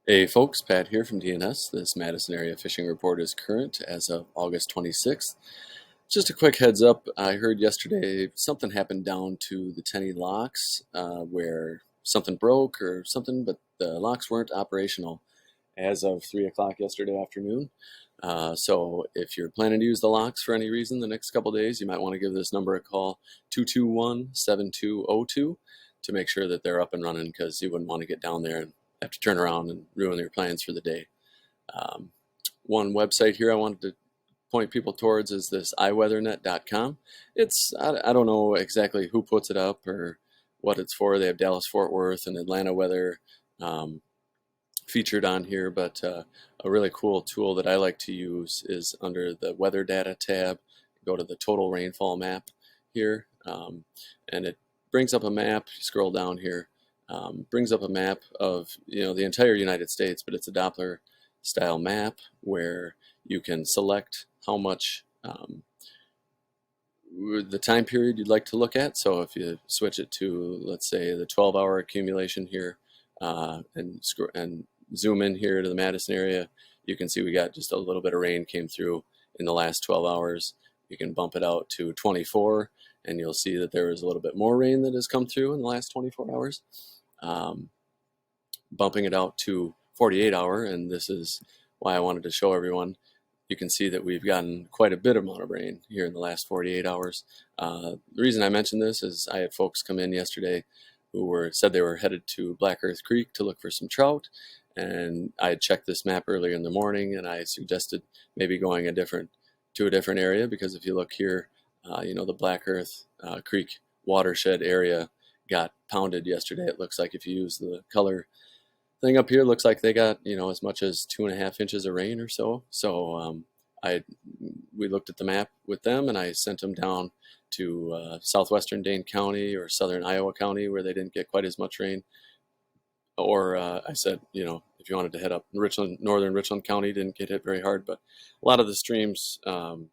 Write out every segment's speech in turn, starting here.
Hey folks, Pat here from DNS. This Madison area fishing report is current as of August 26th. Just a quick heads up, I heard yesterday something happened down to the Tenney locks where something broke or something, but the locks weren't operational as of 3 o'clock yesterday afternoon. So if you're planning to use the locks for any reason the next couple days, you might want to give this number a call, 221-7202, to make sure that they're up and running, because you wouldn't want to get down there and have to turn around and ruin your plans for the day. One website here I wanted to point people towards is this iweathernet.com. I don't know exactly who puts it up or what it's for. They have Dallas, Fort Worth, and Atlanta weather featured on here, but a really cool tool that I like to use is under the weather data tab. Go to the total rainfall map here, and it brings up a map. You scroll down here, brings up a map of the entire United States, but it's a Doppler style map where you can select how much the time period you'd like to look at. So if you switch it to, let's say, the 12-hour accumulation here, and zoom in here to the Madison area, you can see we got just a little bit of rain came through in the last 12 hours. You can bump it out to 24, and you'll see that there is a little bit more rain that has come through in the last 24 hours. Bumping it out to 48 hour, and this is why I wanted to show everyone. You can see that we've gotten quite a bit amount of rain here in the last 48 hours. The reason I mentioned this is I had folks come in yesterday who said they were headed to Black Earth Creek to look for some trout, and I had checked this map earlier in the morning, and I suggested maybe going to a different area, because if you look here, the Black Earth Creek watershed area got pounded yesterday. It looks like if you use the color thing up here, looks like they got as much as 2.5 inches of rain or so. So we looked at the map with them, and I sent them down to southwestern Dane County or southern Iowa County, where they didn't get quite as much rain. Or I said, if you wanted to head up Richland, northern Richland County, didn't get hit very hard, but a lot of the streams 2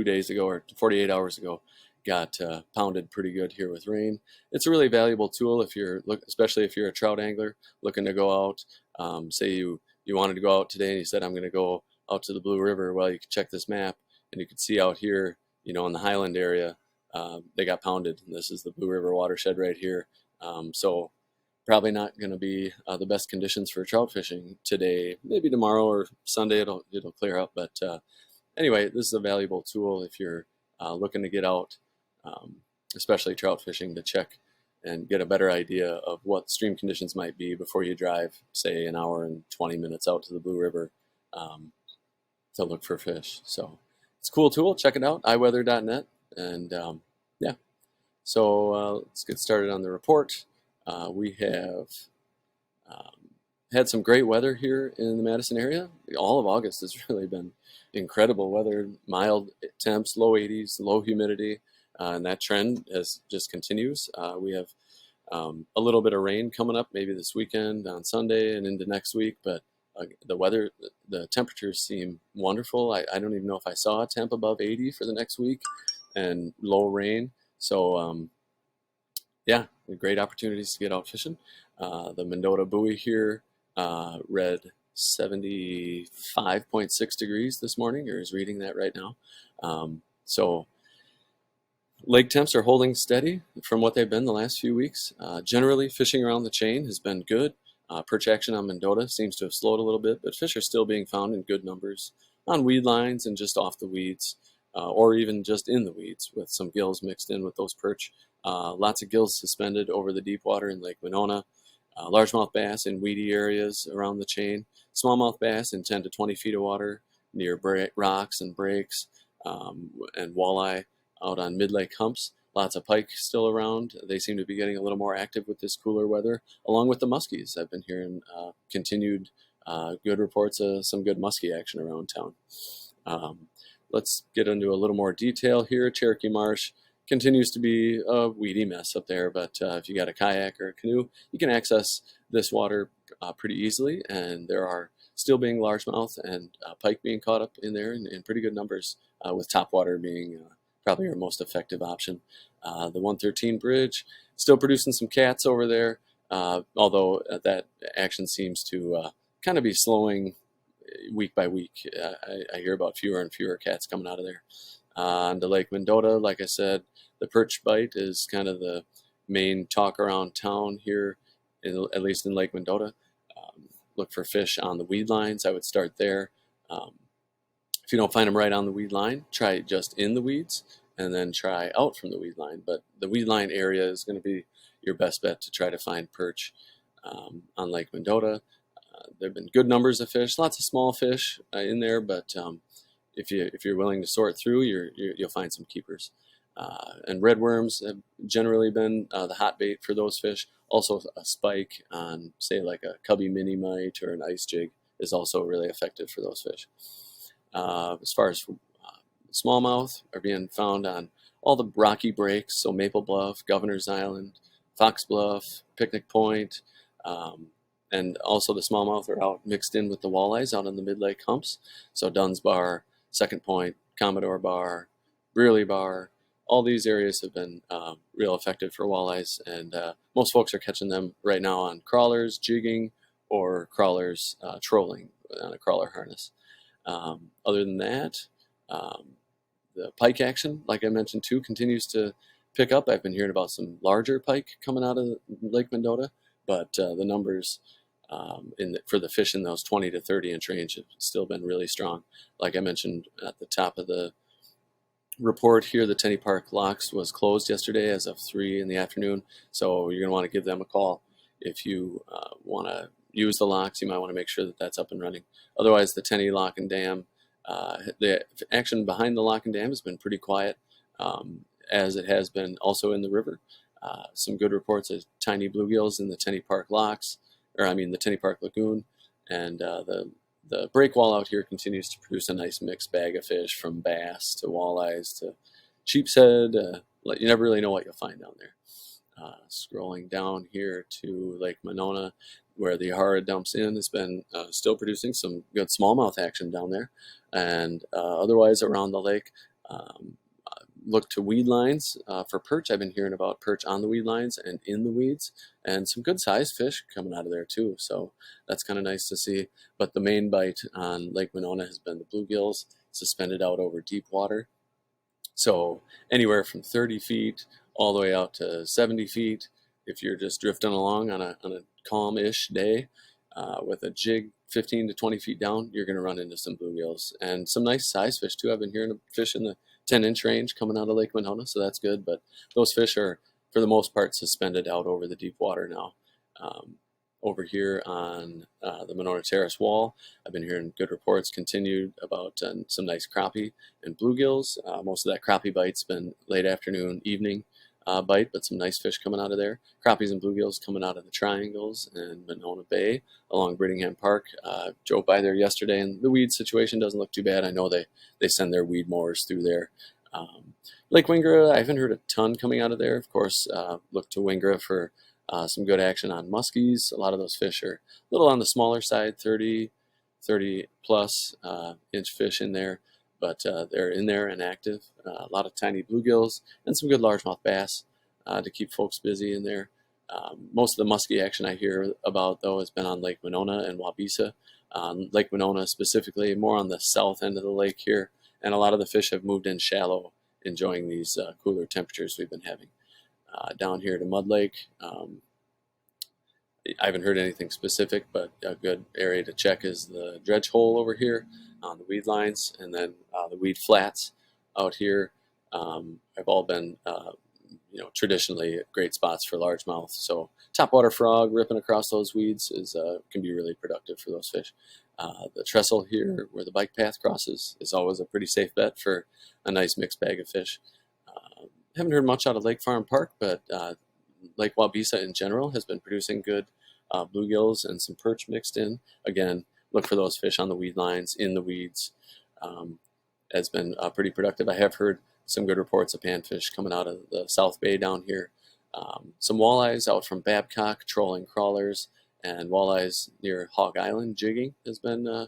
days ago or 48 hours ago got pounded pretty good here with rain. It's a really valuable tool especially if you're a trout angler looking to go out. Say you wanted to go out today and you said, I'm going to go out to the Blue River. Well, you can check this map and you can see out here, in the Highland area, they got pounded. And this is the Blue River watershed right here. So probably not going to be the best conditions for trout fishing today. Maybe tomorrow or Sunday it'll clear up. But anyway, this is a valuable tool if you're looking to get out, especially trout fishing, to check and get a better idea of what stream conditions might be before you drive, say, an hour and 20 minutes out to the Blue River to look for fish. So it's a cool tool. Check it out, iweather.net. And yeah, so let's get started on the report. We have had some great weather here in the Madison area. All of August has really been incredible weather, mild temps, low 80s, low humidity, and that trend just continues. We have a little bit of rain coming up maybe this weekend on Sunday and into next week, but the temperatures seem wonderful. I don't even know if I saw a temp above 80 for the next week, and low rain. So yeah, great opportunities to get out fishing. The Mendota Buoy here read 75.6 degrees this morning, or is reading that right now. So lake temps are holding steady from what they've been the last few weeks. Generally, fishing around the chain has been good. Perch action on Mendota seems to have slowed a little bit, but fish are still being found in good numbers on weed lines and just off the weeds, or even just in the weeds with some gills mixed in with those perch. Lots of gills suspended over the deep water in Lake Winona. Largemouth bass in weedy areas around the chain. Smallmouth bass in 10 to 20 feet of water near rocks and breaks, and walleye out on mid-lake humps. Lots of pike still around. They seem to be getting a little more active with this cooler weather, along with the muskies. I've been hearing continued good reports of some good muskie action around town. Let's get into a little more detail here. Cherokee Marsh continues to be a weedy mess up there, but if you got a kayak or a canoe, you can access this water pretty easily, and there are still being largemouth and pike being caught up in there in pretty good numbers, with topwater being probably our most effective option. The 113 bridge still producing some cats over there. although that action seems to kind of be slowing week by week. I hear about fewer and fewer cats coming out of there. On to Lake Mendota, like I said, the perch bite is kind of the main talk around town here, at least in Lake Mendota. Look for fish on the weed lines. I would start there. If you don't find them right on the weed line, try just in the weeds and then try out from the weed line. But the weed line area is going to be your best bet to try to find perch on Lake Mendota. There have been good numbers of fish, lots of small fish in there, but if you're willing to sort through, you'll find some keepers. And redworms have generally been the hot bait for those fish. Also, a spike on, say, like a cubby mini mite or an ice jig is also really effective for those fish. As far as smallmouth are being found on all the rocky breaks, so Maple Bluff, Governor's Island, Fox Bluff, Picnic Point, and also the smallmouth are out mixed in with the walleyes out on the mid-lake humps. So Dunn's Bar, Second Point, Commodore Bar, Brearley Bar, all these areas have been real effective for walleyes, and most folks are catching them right now on crawlers, jigging, or crawlers trolling on a crawler harness. Other than that, the pike action, like I mentioned too, continues to pick up. I've been hearing about some larger pike coming out of Lake Mendota, but the numbers for the fish in those 20 to 30 inch range have still been really strong. Like I mentioned at the top of the report here, the Tenny Park locks was closed yesterday as of 3 in the afternoon, so you're going to want to give them a call. If you want to use the locks, you might want to make sure that that's up and running. Otherwise, the Tenny Lock and Dam, the action behind the lock and dam has been pretty quiet, as it has been also in the river. Some good reports of tiny bluegills in the Tenny Park locks, the Tenny Park Lagoon, and the break wall out here continues to produce a nice mixed bag of fish, from bass to walleyes to sheepshead. You never really know what you'll find down there. Scrolling down here to Lake Winona, where the Yahara dumps in, has been still producing some good smallmouth action down there. And otherwise around the lake, look to weed lines for perch. I've been hearing about perch on the weed lines and in the weeds, and some good sized fish coming out of there too. So that's kind of nice to see. But the main bite on Lake Winona has been the bluegills suspended out over deep water. So anywhere from 30 feet all the way out to 70 feet. If you're just drifting along on a calm-ish day with a jig 15 to 20 feet down, you're going to run into some bluegills and some nice size fish too. I've been hearing of fish in the 10-inch range coming out of Lake Winona, so that's good. But those fish are, for the most part, suspended out over the deep water now. Over here on the Monona Terrace wall, I've been hearing good reports continued about some nice crappie and bluegills. Most of that crappie bite's been late afternoon, evening bite, but some nice fish coming out of there. Crappies and bluegills coming out of the triangles and Monona Bay along Brittingham Park. Drove by there yesterday, and the weed situation doesn't look too bad. I know they send their weed mowers through there. Lake Wingra, I haven't heard a ton coming out of there. Of course, look to Wingra for some good action on muskies. A lot of those fish are a little on the smaller side, 30 plus inch fish in there, but they're in there and active. A lot of tiny bluegills and some good largemouth bass to keep folks busy in there. Most of the muskie action I hear about, though, has been on Lake Winona and Wabisa. Lake Winona specifically, more on the south end of the lake here, and a lot of the fish have moved in shallow, enjoying these cooler temperatures we've been having. Down here to Mud Lake, I haven't heard anything specific, but a good area to check is the dredge hole over here on the weed lines, and then the weed flats out here have all been traditionally great spots for largemouth. So topwater frog ripping across those weeds can be really productive for those fish. The trestle here where the bike path crosses is always a pretty safe bet for a nice mixed bag of fish. Haven't heard much out of Lake Farm Park, but Lake Wabisa in general has been producing good bluegills and some perch mixed in. Again, look for those fish on the weed lines, in the weeds. Has been pretty productive. I have heard some good reports of panfish coming out of the South Bay down here. Some walleyes out from Babcock, trolling crawlers, and walleyes near Hog Island jigging has been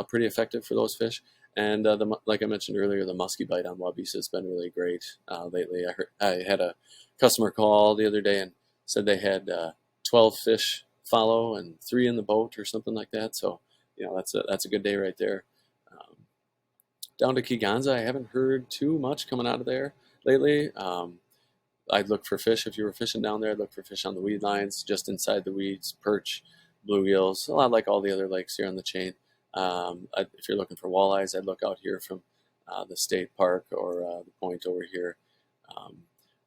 pretty effective for those fish. And like I mentioned earlier, the musky bite on Wabisa has been really great lately. I had a customer call the other day and said they had 12 fish follow and 3 in the boat or something like that. So that's a good day right there. Um, Down to Kegonza, I haven't heard too much coming out of there lately. I'd look for fish if you were fishing down there. I'd look for fish on the weed lines, just inside the weeds, perch, bluegills, a lot like all the other lakes here on the chain. If you're looking for walleyes, I'd look out here from the state park or the point over here. Um,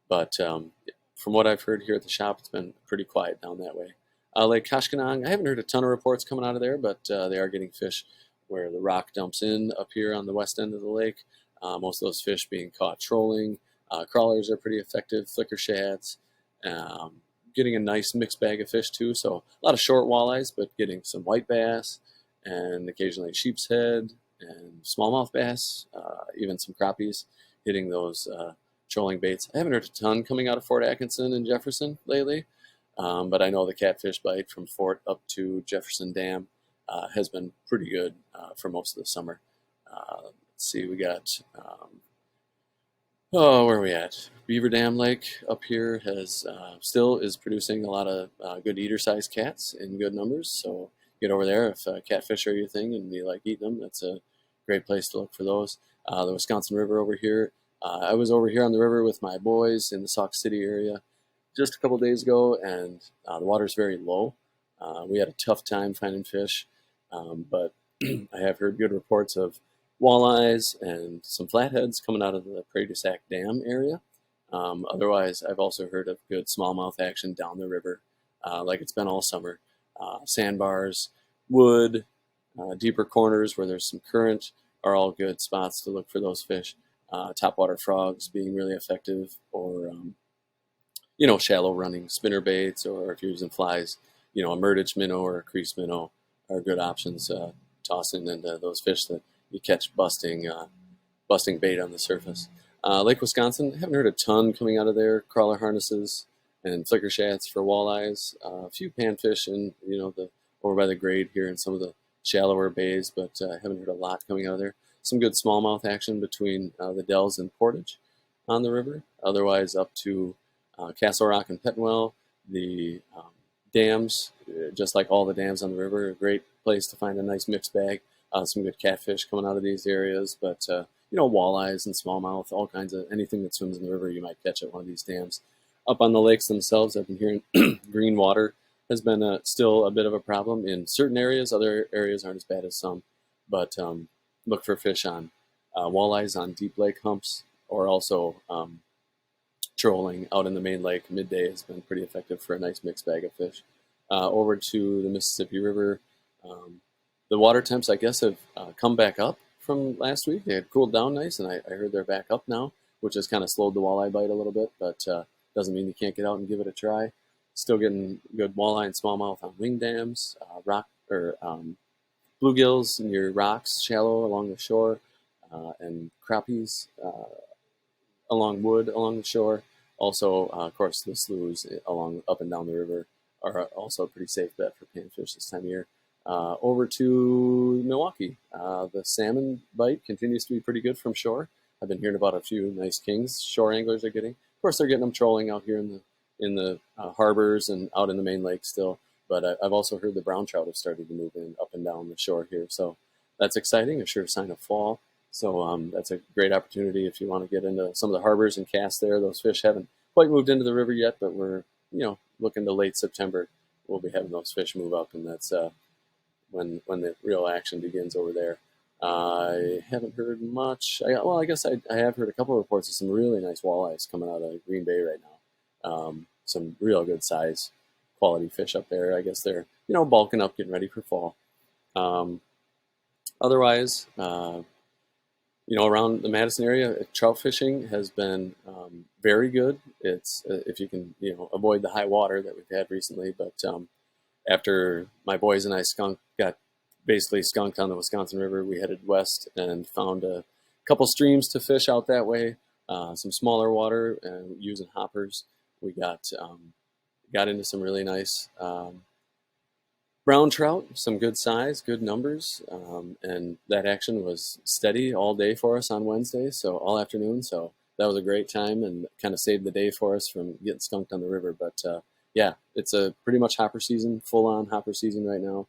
but from what I've heard here at the shop, it's been pretty quiet down that way. Lake Kashkanong, I haven't heard a ton of reports coming out of there, but they are getting fish where the rock dumps in up here on the west end of the lake. Most of those fish being caught trolling. Crawlers are pretty effective, flicker shads, getting a nice mixed bag of fish too. So a lot of short walleyes, but getting some white bass and occasionally sheep's head and smallmouth bass, even some crappies hitting those trolling baits. I haven't heard a ton coming out of Fort Atkinson and Jefferson lately, but I know the catfish bite from Fort up to Jefferson Dam has been pretty good for most of the summer. Let's see, we got where are we at? Beaver Dam Lake up here has still is producing a lot of good eater-sized cats in good numbers. So get over there if catfish are your thing and you like eating them. That's a great place to look for those. The Wisconsin River over here. I was over here on the river with my boys in the Sauk City area just a couple days ago, and the water's very low. We had a tough time finding fish, but I have heard good reports of walleyes and some flatheads coming out of the Prairie du Sac Dam area. Otherwise, I've also heard of good smallmouth action down the river, like it's been all summer. Sandbars, wood, deeper corners where there's some current are all good spots to look for those fish. Topwater frogs being really effective, or shallow running spinner baits, or if you're using flies, a murtage minnow or a crease minnow are good options. Tossing into those fish that you catch busting bait on the surface. Lake Wisconsin, haven't heard a ton coming out of there. Crawler harnesses and flicker shads for walleyes. A few panfish in over by the grade here in some of the shallower bays, but haven't heard a lot coming out of there. Some good smallmouth action between the Dells and Portage on the river. Otherwise, up to Castle Rock and Pettenwell, the dams, just like all the dams on the river, a great place to find a nice mixed bag. Some good catfish coming out of these areas, but walleyes and smallmouth, all kinds of anything that swims in the river you might catch at one of these dams. Up on the lakes themselves, I've been hearing green water has been still a bit of a problem in certain areas. Other areas aren't as bad as some, but look for fish on walleyes on deep lake humps, or also trolling out in the main lake midday has been pretty effective for a nice mixed bag of fish. Over to the Mississippi River, the water temps, I guess, have come back up from last week. They had cooled down nice, and I heard they're back up now, which has kind of slowed the walleye bite a little bit, but doesn't mean you can't get out and give it a try. Still getting good walleye and smallmouth on wing dams, bluegills near rocks, shallow along the shore, and crappies along wood along the shore. Also, of course, the sloughs along up and down the river are also a pretty safe bet for panfish this time of year. Over to Milwaukee, the salmon bite continues to be pretty good from shore. I've been hearing about a few nice kings shore anglers are getting. Of course, they're getting them trolling out here in the harbors and out in the main lake still. But I've also heard the brown trout have started to move in up and down the shore here, so that's exciting. A sure sign of fall. So that's a great opportunity if you want to get into some of the harbors and cast there. Those fish haven't quite moved into the river yet, but we're looking to late September. We'll be having those fish move up, and that's when the real action begins over there. I haven't heard much. I guess I have heard a couple of reports of some really nice walleyes coming out of Green Bay right now. Some real good size, quality fish up there. I guess they're bulking up, getting ready for fall. Otherwise, around the Madison area, trout fishing has been very good. It's if you can avoid the high water that we've had recently, but after my boys and I got basically skunked on the Wisconsin River, we headed west and found a couple streams to fish out that way, some smaller water, and using hoppers. We got into some really nice brown trout, some good size, good numbers, and that action was steady all day for us on Wednesday, so all afternoon. So that was a great time and kind of saved the day for us from getting skunked on the river. But yeah, it's a pretty much hopper season, full on hopper season right now.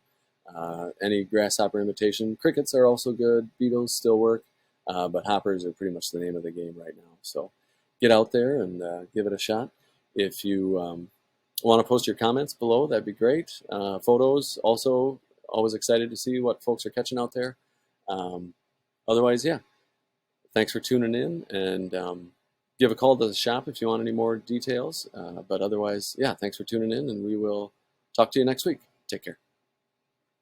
Any grasshopper imitation. Crickets are also good. Beetles still work, but hoppers are pretty much the name of the game right now. So get out there and give it a shot. If you want to post your comments below, that'd be great. Photos also, always excited to see what folks are catching out there. Um, Otherwise, yeah, thanks for tuning in, and give a call to the shop if you want any more details. But otherwise, yeah, thanks for tuning in, and we will talk to you next week. Take care.